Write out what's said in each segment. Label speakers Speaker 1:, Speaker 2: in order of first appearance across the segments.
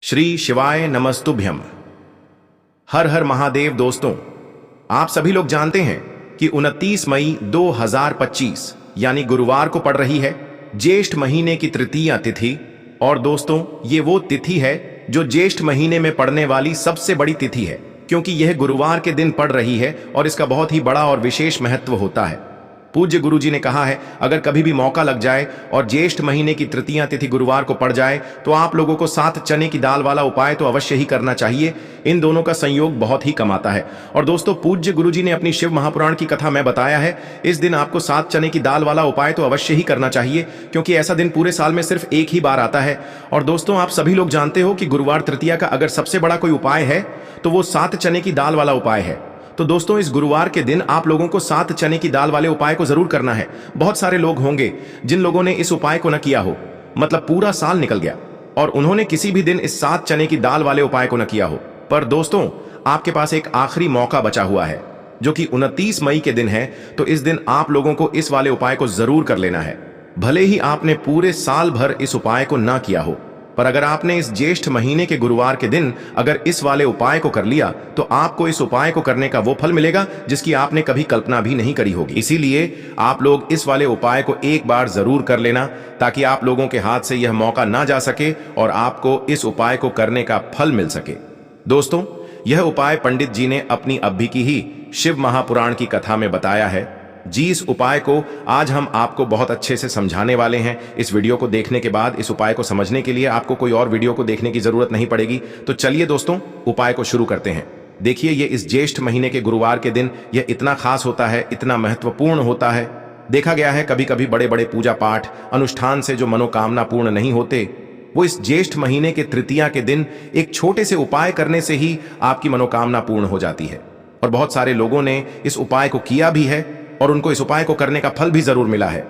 Speaker 1: श्री शिवाय नमस्तुभ्यम। हर हर महादेव। दोस्तों, आप सभी लोग जानते हैं कि 29 मई 2025 यानी गुरुवार को पड़ रही है ज्येष्ठ महीने की तृतीया तिथि। और दोस्तों, ये वो तिथि है जो ज्येष्ठ महीने में पड़ने वाली सबसे बड़ी तिथि है, क्योंकि यह गुरुवार के दिन पड़ रही है और इसका बहुत ही बड़ा और विशेष महत्व होता है। पूज्य गुरु जी ने कहा है, अगर कभी भी मौका लग जाए और ज्येष्ठ महीने की तृतीया तिथि गुरुवार को पड़ जाए तो आप लोगों को 7 चने की दाल वाला उपाय तो अवश्य ही करना चाहिए। इन दोनों का संयोग बहुत ही कम आता है। और दोस्तों, पूज्य गुरु जी ने अपनी शिव महापुराण की कथा में बताया है, इस दिन आपको 7 चने की दाल वाला उपाय तो अवश्य ही करना चाहिए, क्योंकि ऐसा दिन पूरे साल में सिर्फ एक ही बार आता है। और दोस्तों, आप सभी लोग जानते हो कि गुरुवार तृतीया का अगर सबसे बड़ा कोई उपाय है तो वो 7 चने की दाल वाला उपाय है। तो दोस्तों, इस गुरुवार के दिन आप लोगों को 7 चने की दाल वाले उपाय को जरूर करना है। बहुत सारे लोग होंगे जिन लोगों ने इस उपाय को न किया हो, मतलब पूरा साल निकल गया और उन्होंने किसी भी दिन इस 7 चने की दाल वाले उपाय को न किया हो। पर दोस्तों, आपके पास एक आखिरी मौका बचा हुआ है, जो कि 29 मई के दिन है। तो इस दिन आप लोगों को इस वाले उपाय को जरूर कर लेना है। भले ही आपने पूरे साल भर इस उपाय को ना किया हो, पर अगर आपने इस ज्येष्ठ महीने के गुरुवार के दिन अगर इस वाले उपाय को कर लिया तो आपको इस उपाय को करने का वो फल मिलेगा जिसकी आपने कभी कल्पना भी नहीं करी होगी। इसीलिए आप लोग इस वाले उपाय को एक बार जरूर कर लेना, ताकि आप लोगों के हाथ से यह मौका ना जा सके और आपको इस उपाय को करने का फल मिल सके। दोस्तों, यह उपाय पंडित जी ने अपनी अभी की ही शिव महापुराण की कथा में बताया है। जी, इस उपाय को आज हम आपको बहुत अच्छे से समझाने वाले हैं। इस वीडियो को देखने के बाद इस उपाय को समझने के लिए आपको कोई और वीडियो को देखने की जरूरत नहीं पड़ेगी। तो चलिए दोस्तों, उपाय को शुरू करते हैं। देखिए, ये इस ज्येष्ठ महीने के गुरुवार के दिन यह इतना खास होता है, इतना महत्वपूर्ण होता है। देखा गया है कभी कभी बड़े बड़े पूजा पाठ अनुष्ठान से जो मनोकामना पूर्ण नहीं होते, वो इस ज्येष्ठ महीने के तृतीया के दिन एक छोटे से उपाय करने से ही आपकी मनोकामना पूर्ण हो जाती है। और बहुत सारे लोगों ने इस उपाय को किया भी है और उनको इस उपाय को करने का फल भी जरूर मिला है।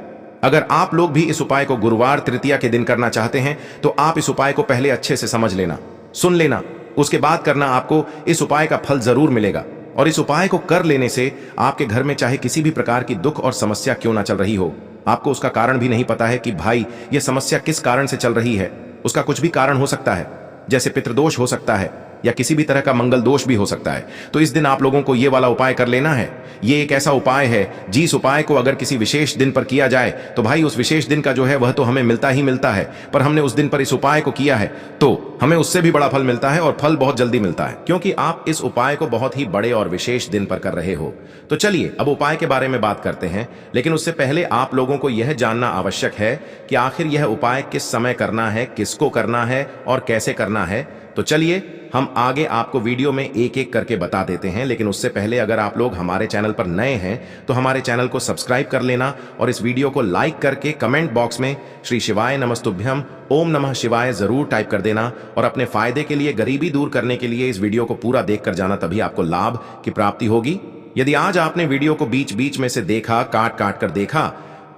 Speaker 1: अगर आप लोग भी इस उपाय को गुरुवार तृतीया के दिन करना चाहते हैं तो आप इस उपाय को पहले अच्छे से समझ लेना, सुन लेना, उसके बाद करना। आपको इस उपाय का फल जरूर मिलेगा। और इस उपाय को कर लेने से आपके घर में चाहे किसी भी प्रकार की दुख और समस्या क्यों ना चल रही हो, आपको उसका कारण भी नहीं पता है कि भाई यह समस्या किस कारण से चल रही है, उसका कुछ भी कारण हो सकता है, जैसे पितृदोष हो सकता है या किसी भी तरह का मंगल दोष भी हो सकता है। तो इस दिन आप लोगों को ये वाला उपाय कर लेना है। ये एक ऐसा उपाय है जिस उपाय को अगर किसी विशेष दिन पर किया जाए तो भाई उस विशेष दिन का जो है वह तो हमें मिलता ही मिलता है, पर हमने उस दिन पर इस उपाय को किया है तो हमें उससे भी बड़ा फल मिलता है, और फल बहुत जल्दी मिलता है, क्योंकि आप इस उपाय को बहुत ही बड़े और विशेष दिन पर कर रहे हो। तो चलिए अब उपाय के बारे में बात करते हैं, लेकिन उससे पहले आप लोगों को यह जानना आवश्यक है कि आखिर यह उपाय किस समय करना है, किसको करना है और कैसे करना है। तो चलिए हम आगे आपको वीडियो में एक एक करके बता देते हैं। लेकिन उससे पहले अगर आप लोग हमारे चैनल पर नए हैं तो हमारे चैनल को सब्सक्राइब कर लेना और इस वीडियो को लाइक करके कमेंट बॉक्स में श्री शिवाय नमस्तुभ्यम ओम नमः शिवाय जरूर टाइप कर देना। और अपने फायदे के लिए, गरीबी दूर करने के लिए इस वीडियो को पूरा देख कर जाना, तभी आपको लाभ की प्राप्ति होगी। यदि आज आपने वीडियो को बीच बीच में से देखा, काट काट कर देखा,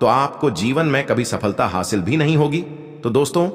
Speaker 1: तो आपको जीवन में कभी सफलता हासिल भी नहीं होगी। तो दोस्तों,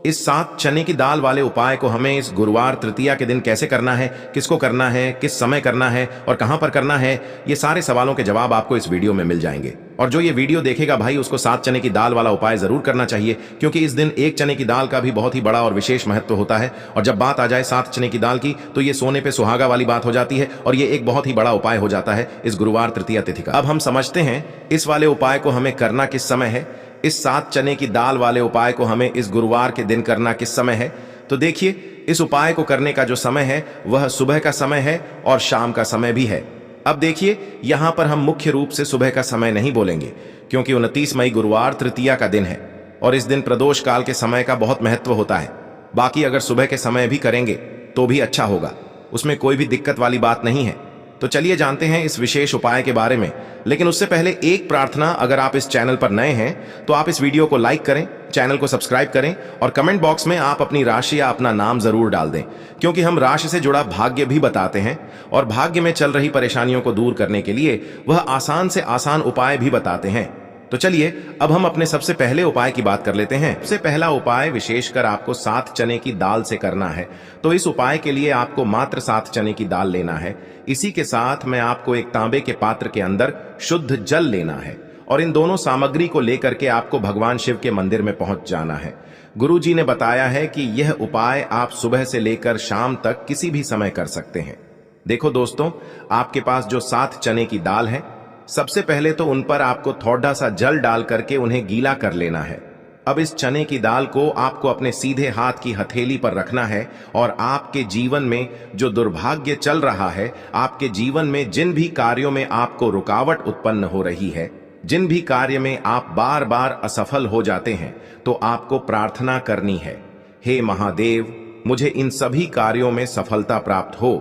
Speaker 1: इस 7 चने की दाल वाले उपाय को हमें इस गुरुवार तृतीया के दिन कैसे करना है, किसको करना है, किस समय करना है और कहां पर करना है, ये सारे सवालों के जवाब आपको इस वीडियो में मिल जाएंगे। और जो ये वीडियो देखेगा भाई, उसको 7 चने की दाल वाला उपाय जरूर करना चाहिए, क्योंकि इस दिन 1 चने की दाल का भी बहुत ही बड़ा और विशेष महत्व होता है। और जब बात आ जाए 7 चने की दाल की तो ये सोने पे सुहागा वाली बात हो जाती है और ये एक बहुत ही बड़ा उपाय हो जाता है इस गुरुवार तृतीया तिथि का। अब हम समझते हैं इस वाले उपाय को हमें करना किस समय है। इस 7 चने की दाल वाले उपाय को हमें इस गुरुवार के दिन करना किस समय है। तो देखिए, इस उपाय को करने का जो समय है वह सुबह का समय है और शाम का समय भी है। अब देखिए, यहां पर हम मुख्य रूप से सुबह का समय नहीं बोलेंगे, क्योंकि 29 मई गुरुवार तृतीया का दिन है और इस दिन प्रदोष काल के समय का बहुत महत्व होता है। बाकी अगर सुबह के समय भी करेंगे तो भी अच्छा होगा, उसमें कोई भी दिक्कत वाली बात नहीं है। तो चलिए जानते हैं इस विशेष उपाय के बारे में। लेकिन उससे पहले एक प्रार्थना, अगर आप इस चैनल पर नए हैं तो आप इस वीडियो को लाइक करें, चैनल को सब्सक्राइब करें और कमेंट बॉक्स में आप अपनी राशि या अपना नाम जरूर डाल दें, क्योंकि हम राशि से जुड़ा भाग्य भी बताते हैं और भाग्य में चल रही परेशानियों को दूर करने के लिए वह आसान से आसान उपाय भी बताते हैं। तो चलिए अब हम अपने सबसे पहले उपाय की बात कर लेते हैं। सबसे पहला उपाय विशेषकर आपको 7 चने की दाल से करना है। तो इस उपाय के लिए आपको मात्र 7 चने की दाल लेना है। इसी के साथ में आपको एक तांबे के पात्र के अंदर शुद्ध जल लेना है और इन दोनों सामग्री को लेकर के आपको भगवान शिव के मंदिर में पहुंच जाना है। गुरु जी ने बताया है कि यह उपाय आप सुबह से लेकर शाम तक किसी भी समय कर सकते हैं। देखो दोस्तों, आपके पास जो 7 चने की दाल है, सबसे पहले तो उन पर आपको थोड़ा सा जल डाल करके उन्हें गीला कर लेना है। अब इस चने की दाल को आपको अपने सीधे हाथ की हथेली पर रखना है और आपके जीवन में जो दुर्भाग्य चल रहा है, आपके जीवन में जिन भी कार्यों में आपको रुकावट उत्पन्न हो रही है, जिन भी कार्य में आप बार बार असफल हो जाते हैं, तो आपको प्रार्थना करनी है, हे महादेव, मुझे इन सभी कार्यों में सफलता प्राप्त हो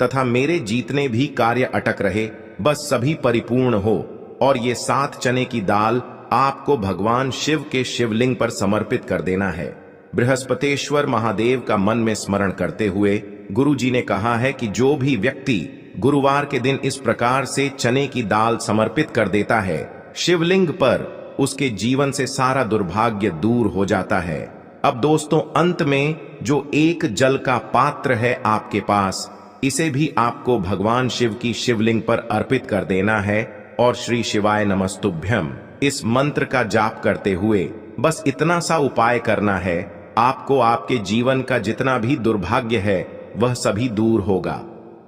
Speaker 1: तथा मेरे जीतने भी कार्य अटक रहे, बस सभी परिपूर्ण हो। और ये 7 चने की दाल आपको भगवान शिव के शिवलिंग पर समर्पित कर देना है। बृहस्पतेश्वर महादेव का मन में स्मरण करते हुए गुरु जी ने कहा है कि जो भी व्यक्ति गुरुवार के दिन इस प्रकार से चने की दाल समर्पित कर देता है शिवलिंग पर, उसके जीवन से सारा दुर्भाग्य दूर हो जाता है। अब दोस्तों, अंत में जो एक जल का पात्र है आपके पास, इसे भी आपको भगवान शिव की शिवलिंग पर अर्पित कर देना है और श्री शिवाय नमस्तुभ्यम इस मंत्र का जाप करते हुए बस इतना सा उपाय करना है, आपको आपके जीवन का जितना भी दुर्भाग्य है वह सभी दूर होगा।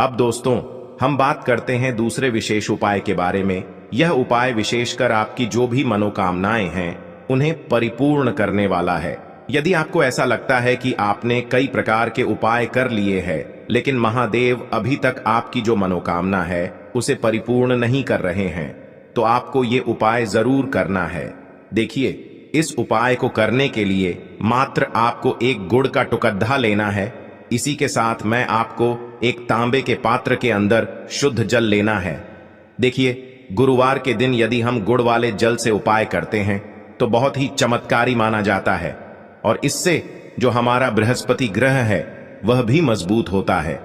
Speaker 1: अब दोस्तों, हम बात करते हैं दूसरे विशेष उपाय के बारे में। यह उपाय विशेषकर आपकी जो भी मनोकामनाएं हैं उन्हें परिपूर्ण करने वाला है। यदि आपको ऐसा लगता है कि आपने कई प्रकार के उपाय कर लिए हैं, लेकिन महादेव अभी तक आपकी जो मनोकामना है उसे परिपूर्ण नहीं कर रहे हैं, तो आपको ये उपाय जरूर करना है। देखिए, इस उपाय को करने के लिए मात्र आपको एक गुड़ का टुकड़ा लेना है। इसी के साथ मैं आपको एक तांबे के पात्र के अंदर शुद्ध जल लेना है। देखिए, गुरुवार के दिन यदि हम गुड़ वाले जल से उपाय करते हैं तो बहुत ही चमत्कारी माना जाता है और इससे जो हमारा बृहस्पति ग्रह है वह भी मजबूत होता है।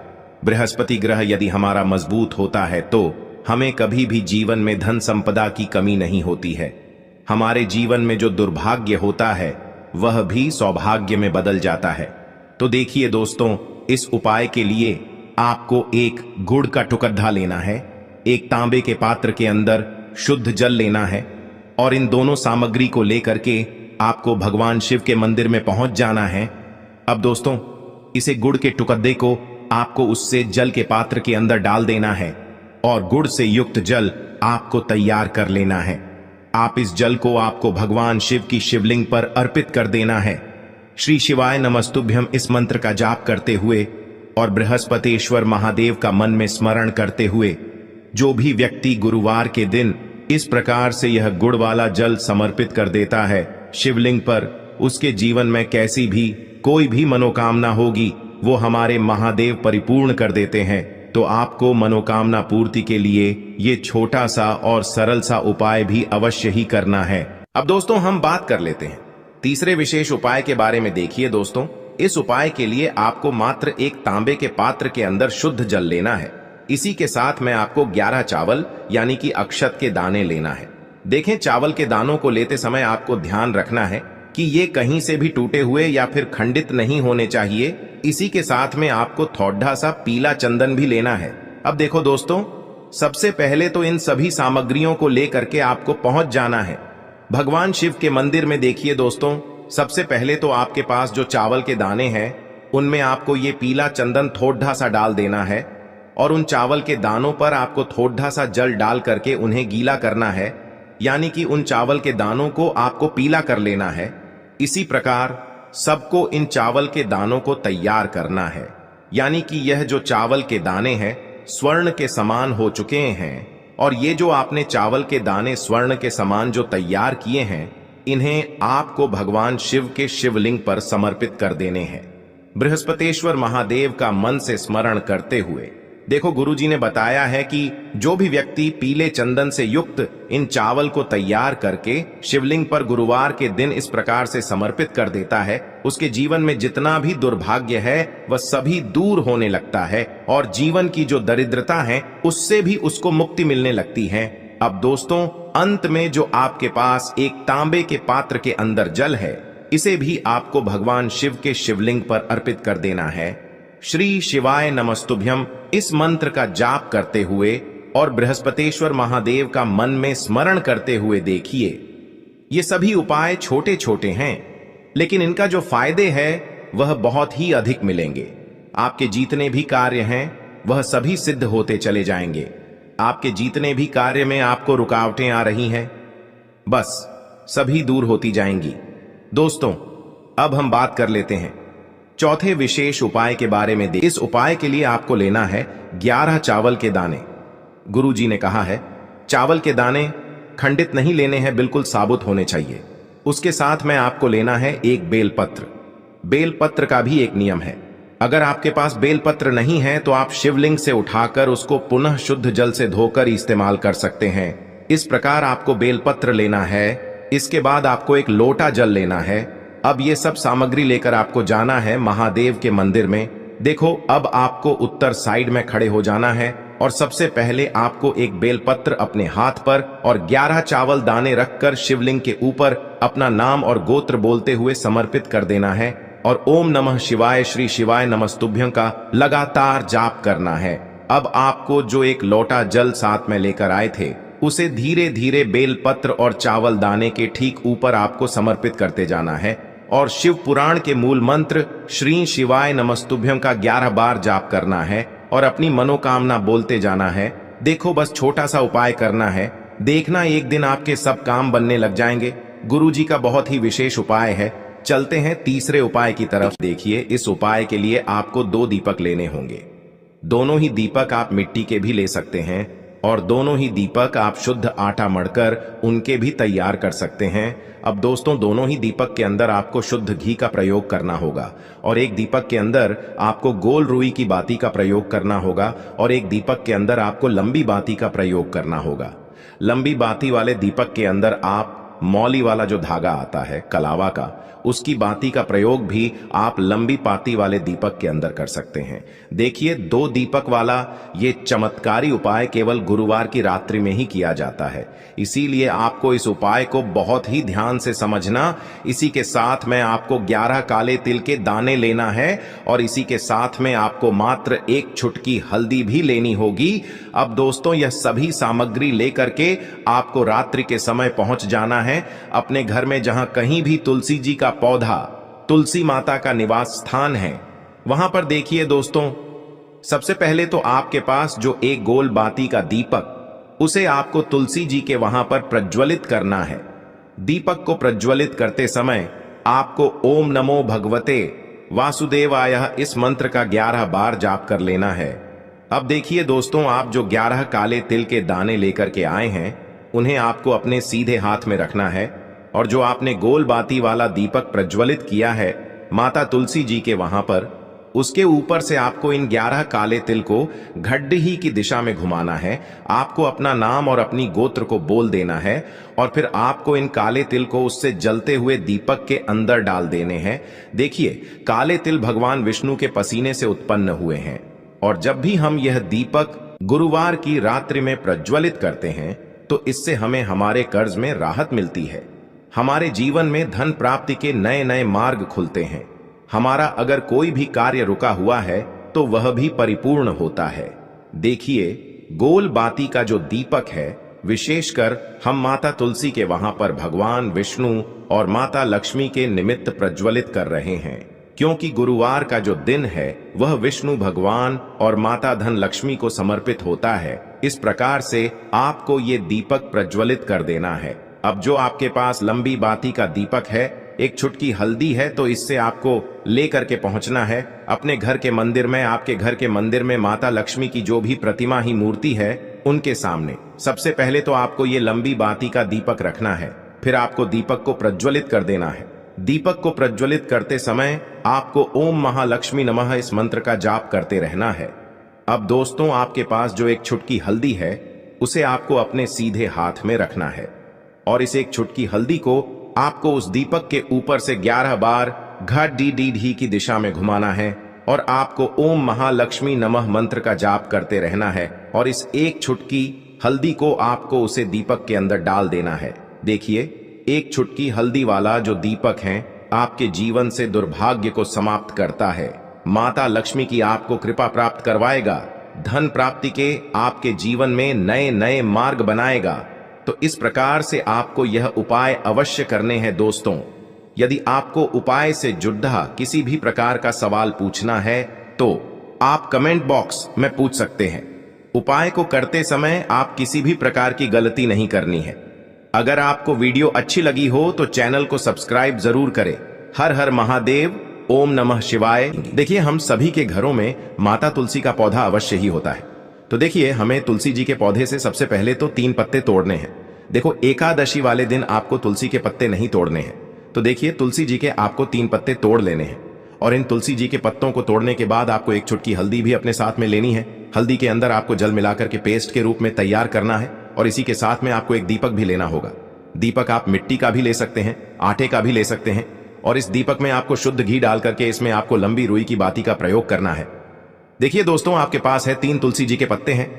Speaker 1: बृहस्पति ग्रह यदि हमारा मजबूत होता है तो हमें कभी भी जीवन में धन संपदा की कमी नहीं होती है। हमारे जीवन में जो दुर्भाग्य होता है वह भी सौभाग्य में बदल जाता है। तो देखिए दोस्तों, इस उपाय के लिए आपको एक गुड़ का टुकड़ा लेना है, एक तांबे के पात्र के अंदर शुद्ध जल लेना है और इन दोनों सामग्री को लेकर के आपको भगवान शिव के मंदिर में पहुंच जाना है। अब दोस्तों, इसे गुड़ के टुकड़े को आपको उससे जल के पात्र के अंदर डाल देना है और गुड़ से युक्त जल आपको तैयार कर लेना है। आप इस जल को आपको भगवान शिव की शिवलिंग पर अर्पित कर देना है। श्री शिवाय नमस्तुभ्यम इस मंत्र का जाप करते हुए और बृहस्पतेश्वर महादेव का मन में स्मरण करते हुए जो भी व्यक्ति गुरुवार के दिन इस प्रकार से यह गुड़ वाला जल समर्पित कर देता है शिवलिंग पर, उसके जीवन में कैसी भी कोई भी मनोकामना होगी वो हमारे महादेव परिपूर्ण कर देते हैं। तो आपको मनोकामना पूर्ति के लिए ये छोटा सा और सरल सा उपाय भी अवश्य ही करना है। अब दोस्तों, हम बात कर लेते हैं तीसरे विशेष उपाय के बारे में। देखिए दोस्तों, इस उपाय के लिए आपको मात्र एक तांबे के पात्र के अंदर शुद्ध जल लेना है। इसी के साथ में आपको 11 चावल यानी कि अक्षत के दाने लेना है। देखें, चावल के दानों को लेते समय आपको ध्यान रखना है कि ये कहीं से भी टूटे हुए या फिर खंडित नहीं होने चाहिए। इसी के साथ में आपको थोड़ा सा पीला चंदन भी लेना है। अब देखो दोस्तों, सबसे पहले तो इन सभी सामग्रियों को लेकर के आपको पहुंच जाना है भगवान शिव के मंदिर में। देखिए दोस्तों, सबसे पहले तो आपके पास जो चावल के दाने हैं उनमें आपको ये पीला चंदन थोड़ा सा डाल देना है और उन चावल के दानों पर आपको थोड़ा सा जल डाल करके उन्हें गीला करना है, यानी कि उन चावल के दानों को आपको पीला कर लेना है। इसी प्रकार सबको इन चावल के दानों को तैयार करना है, यानी कि यह जो चावल के दाने हैं स्वर्ण के समान हो चुके हैं और ये जो आपने चावल के दाने स्वर्ण के समान जो तैयार किए हैं, इन्हें आपको भगवान शिव के शिवलिंग पर समर्पित कर देने हैं बृहस्पतेश्वर महादेव का मन से स्मरण करते हुए। देखो, गुरुजी ने बताया है कि जो भी व्यक्ति पीले चंदन से युक्त इन चावल को तैयार करके शिवलिंग पर गुरुवार के दिन इस प्रकार से समर्पित कर देता है, उसके जीवन में जितना भी दुर्भाग्य है वह सभी दूर होने लगता है और जीवन की जो दरिद्रता है उससे भी उसको मुक्ति मिलने लगती है। अब दोस्तों, अंत में जो आपके पास एक तांबे के पात्र के अंदर जल है, इसे भी आपको भगवान शिव के शिवलिंग पर अर्पित कर देना है। श्री शिवाय नमस्तुभ्यम इस मंत्र का जाप करते हुए और बृहस्पतेश्वर महादेव का मन में स्मरण करते हुए देखिए। ये सभी उपाय छोटे छोटे हैं, लेकिन इनका जो फायदे हैं वह बहुत ही अधिक मिलेंगे। आपके जितने भी कार्य हैं वह सभी सिद्ध होते चले जाएंगे। आपके जितने भी कार्य में आपको रुकावटें आ रही हैं, बस सभी दूर होती जाएंगी। दोस्तों, अब हम बात कर लेते हैं चौथे विशेष उपाय के बारे में। इस उपाय के लिए आपको लेना है 11 चावल के दाने। गुरुजी ने कहा है चावल के दाने खंडित नहीं लेने हैं, बिल्कुल साबुत होने चाहिए। उसके साथ में आपको लेना है एक बेलपत्र। बेलपत्र का भी एक नियम है, अगर आपके पास बेलपत्र नहीं है तो आप शिवलिंग से उठाकर उसको पुनः शुद्ध जल से धोकर इस्तेमाल कर सकते हैं। इस प्रकार आपको बेलपत्र लेना है। इसके बाद आपको एक लोटा जल लेना है। अब ये सब सामग्री लेकर आपको जाना है महादेव के मंदिर में। देखो, अब आपको उत्तर साइड में खड़े हो जाना है और सबसे पहले आपको एक बेलपत्र अपने हाथ पर और 11 चावल दाने रखकर शिवलिंग के ऊपर अपना नाम और गोत्र बोलते हुए समर्पित कर देना है और ओम नमः शिवाय श्री शिवाय नमस्तुभ्यं का लगातार जाप करना है। अब आपको जो एक लोटा जल साथ में लेकर आए थे उसे धीरे धीरे बेलपत्र और चावल दाने के ठीक ऊपर आपको समर्पित करते जाना है और शिव पुराण के मूल मंत्र श्री शिवाय नमस्तुभ्यं का 11 बार जाप करना है और अपनी मनोकामना बोलते जाना है। देखो, बस छोटा सा उपाय करना है, देखना एक दिन आपके सब काम बनने लग जाएंगे। गुरुजी का बहुत ही विशेष उपाय है। चलते हैं तीसरे उपाय की तरफ। देखिए, इस उपाय के लिए आपको 2 दीपक लेने होंगे। दोनों ही दीपक आप मिट्टी के भी ले सकते हैं और दोनों ही दीपक आप शुद्ध आटा मढ़कर उनके भी तैयार कर सकते हैं। अब दोस्तों, दोनों ही दीपक के अंदर आपको शुद्ध घी का प्रयोग करना होगा और एक दीपक के अंदर आपको गोल रुई की बाती का प्रयोग करना होगा और एक दीपक के अंदर आपको लंबी बाती का प्रयोग करना होगा। लंबी बाती वाले दीपक के अंदर आप मौली वाला जो धागा आता है कलावा का, उसकी बाती का प्रयोग भी आप लंबी पाती वाले दीपक के अंदर कर सकते हैं। देखिए, 2 दीपक वाला ये चमत्कारी उपाय केवल गुरुवार की रात्रि में ही किया जाता है, इसीलिए आपको इस उपाय को बहुत ही ध्यान से समझना। इसी के साथ में आपको 11 काले तिल के दाने लेना है और इसी के साथ में आपको मात्र 1 चुटकी हल्दी भी लेनी होगी। अब दोस्तों, यह सभी सामग्री लेकर के आपको रात्रि के समय पहुंच जाना है अपने घर में, जहां कहीं भी तुलसी जी का पौधा, तुलसी माता का निवास स्थान है, वहां पर देखिए दोस्तों, सबसे पहले तो आपके पास जो एक गोल बाती का दीपक, उसे आपको तुलसी जी के वहां पर प्रज्वलित करना है। दीपक को प्रज्वलित करते समय आपको ओम नमो भगवते वासुदेवाय इस मंत्र का 11 बार जाप कर लेना है। अब देखिए दोस्तों, आप जो 11 काले तिल के दाने लेकर के आए हैं उन्हें आपको अपने सीधे हाथ में रखना है और जो आपने गोल बाती वाला दीपक प्रज्वलित किया है माता तुलसी जी के वहां पर, उसके ऊपर से आपको इन 11 काले तिल को घड्डी की दिशा में घुमाना है। आपको अपना नाम और अपनी गोत्र को बोल देना है और फिर आपको इन काले तिल को उससे जलते हुए दीपक के अंदर डाल देने हैं। देखिए, काले तिल भगवान विष्णु के पसीने से उत्पन्न हुए हैं और जब भी हम यह दीपक गुरुवार की रात्रि में प्रज्वलित करते हैं तो इससे हमें हमारे कर्ज में राहत मिलती है, हमारे जीवन में धन प्राप्ति के नए नए मार्ग खुलते हैं, हमारा अगर कोई भी कार्य रुका हुआ है तो वह भी परिपूर्ण होता है। देखिए, गोल बाती का जो दीपक है विशेषकर हम माता तुलसी के वहां पर भगवान विष्णु और माता लक्ष्मी के निमित्त प्रज्वलित कर रहे हैं, क्योंकि गुरुवार का जो दिन है वह विष्णु भगवान और माता धन लक्ष्मी को समर्पित होता है। इस प्रकार से आपको ये दीपक प्रज्वलित कर देना है। अब जो आपके पास लंबी बाती का दीपक है, 1 चुटकी हल्दी है, तो इससे आपको लेकर के पहुंचना है अपने घर के मंदिर में। आपके घर के मंदिर में माता लक्ष्मी की जो भी प्रतिमा ही मूर्ति है उनके सामने सबसे पहले तो आपको ये लंबी बाती का दीपक रखना है, फिर आपको दीपक को प्रज्वलित कर देना है। दीपक को प्रज्वलित करते समय आपको ओम महालक्ष्मी नमः इस मंत्र का जाप करते रहना है। अब दोस्तों, आपके पास जो 1 चुटकी हल्दी है उसे आपको अपने सीधे हाथ में रखना है और इस 1 चुटकी हल्दी को आपको उस दीपक के ऊपर से 11 बार घड़ी की दिशा में घुमाना है और आपको ओम महालक्ष्मी नमः मंत्र का जाप करते रहना है और इस 1 चुटकी हल्दी को आपको उसे दीपक के अंदर डाल देना है। देखिए, 1 चुटकी हल्दी वाला जो दीपक है आपके जीवन से दुर्भाग्य को समाप्त करता है, माता लक्ष्मी की आपको कृपा प्राप्त करवाएगा धन प्राप्ति के आपके जीवन में नए नए मार्ग बनाएगा। तो इस प्रकार से आपको यह उपाय अवश्य करने हैं दोस्तों। यदि आपको उपाय से जुड़ा किसी भी प्रकार का सवाल पूछना है तो आप कमेंट बॉक्स में पूछ सकते हैं। उपाय को करते समय आप किसी भी प्रकार की गलती नहीं करनी है। अगर आपको वीडियो अच्छी लगी हो तो चैनल को सब्सक्राइब जरूर करें। हर हर महादेव, ओम नमः शिवाय। देखिए, हम सभी के घरों में माता तुलसी का पौधा अवश्य ही होता है। तो देखिए, हमें तुलसी जी के पौधे से सबसे पहले तो 3 पत्ते तोड़ने हैं। देखो, एकादशी वाले दिन आपको तुलसी के पत्ते नहीं तोड़ने हैं। तो देखिए, तुलसी जी के आपको 3 पत्ते तोड़ लेने हैं और इन तुलसी जी के पत्तों को तोड़ने के बाद आपको 1 चुटकी हल्दी भी अपने साथ में लेनी है। हल्दी के अंदर आपको जल मिलाकर के पेस्ट के रूप में तैयार करना है और इसी के साथ में आपको एक दीपक भी लेना होगा। दीपक आप मिट्टी का भी ले सकते हैं, आटे का भी ले सकते हैं और इस दीपक में आपको शुद्ध घी डाल करके इसमें आपको लंबी रुई की बाती का प्रयोग करना है। देखिए दोस्तों, आपके पास है 3 तुलसी जी के पत्ते हैं।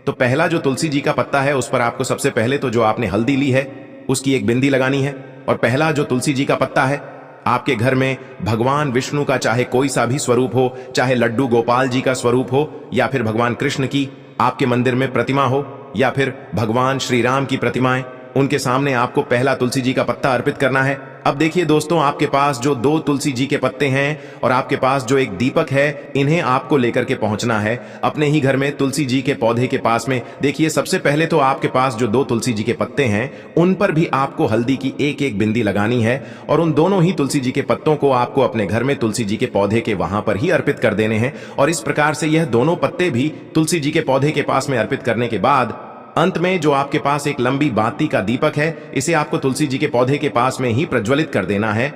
Speaker 1: तो पहला जो तुलसी जी का पत्ता है उस पर आपको सबसे पहले तो जो आपने हल्दी ली है उसकी एक बिंदी लगानी है। और पहला जो तुलसी जी का पत्ता है, आपके घर में भगवान विष्णु का चाहे कोई सा भी स्वरूप हो, चाहे लड्डू गोपाल जी का स्वरूप हो या फिर भगवान कृष्ण की आपके मंदिर में प्रतिमा हो या फिर भगवान श्री राम की प्रतिमाएं, उनके सामने आपको पहला तुलसी जी का पत्ता अर्पित करना है। अब देखिए दोस्तों, आपके पास जो 2 तुलसी जी के पत्ते हैं और आपके पास जो एक दीपक है, इन्हें आपको लेकर के पहुंचना है अपने ही घर में तुलसी जी के पौधे के पास में। देखिए, सबसे पहले तो आपके पास जो 2 तुलसी जी के पत्ते हैं उन पर भी आपको हल्दी की एक बिंदी लगानी है और उन दोनों ही तुलसी जी के पत्तों को आपको अपने घर में तुलसी जी के पौधे के वहां पर ही अर्पित कर देने हैं। और इस प्रकार से यह दोनों पत्ते भी तुलसी जी के पौधे के पास में अर्पित करने के बाद अंत में जो आपके पास एक लंबी बाती का दीपक है, इसे आपको तुलसी जी के पौधे के पास में ही प्रज्वलित कर देना है।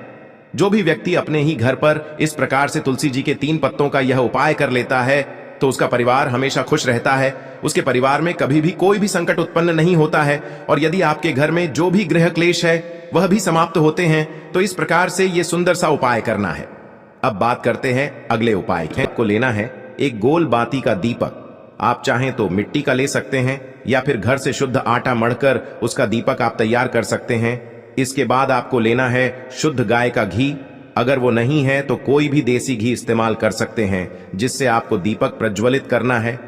Speaker 1: जो भी व्यक्ति अपने ही घर पर इस प्रकार से तुलसी जी के 3 पत्तों का यह उपाय कर लेता है तो उसका परिवार हमेशा खुश रहता है। उसके परिवार में कभी भी कोई भी संकट उत्पन्न नहीं होता है और यदि आपके घर में जो भी गृह क्लेश है वह भी समाप्त होते हैं। तो इस प्रकार से यह सुंदर सा उपाय करना है। अब बात करते हैं अगले उपाय की। आपको लेना है एक गोल बाती का दीपक। आप चाहें तो मिट्टी का ले सकते हैं या फिर घर से शुद्ध आटा मढ़कर उसका दीपक आप तैयार कर सकते हैं। इसके बाद आपको लेना है शुद्ध गाय का घी। अगर वो नहीं है तो कोई भी देसी घी इस्तेमाल कर सकते हैं जिससे आपको दीपक प्रज्वलित करना है।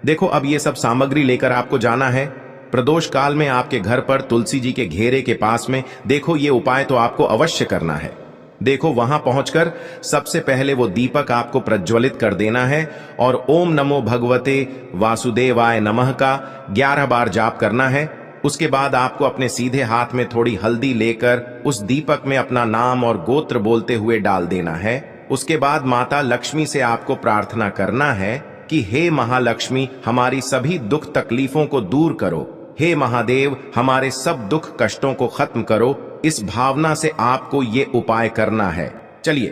Speaker 1: देखो, अब ये सब सामग्री लेकर आपको जाना है प्रदोष काल में आपके घर पर तुलसी जी के घेरे के पास में। देखो, ये उपाय तो आपको अवश्य करना है। देखो, वहां पहुंचकर सबसे पहले वो दीपक आपको प्रज्वलित कर देना है और ओम नमो भगवते वासुदेवाय नमः का 11 बार जाप करना है। उसके बाद आपको अपने सीधे हाथ में थोड़ी हल्दी लेकर उस दीपक में अपना नाम और गोत्र बोलते हुए डाल देना है। उसके बाद माता लक्ष्मी से आपको प्रार्थना करना है कि हे महालक्ष्मी, हमारी सभी दुख तकलीफों को दूर करो। हे महादेव, हमारे सब दुख कष्टों को खत्म करो। इस भावना से आपको ये उपाय करना है। चलिए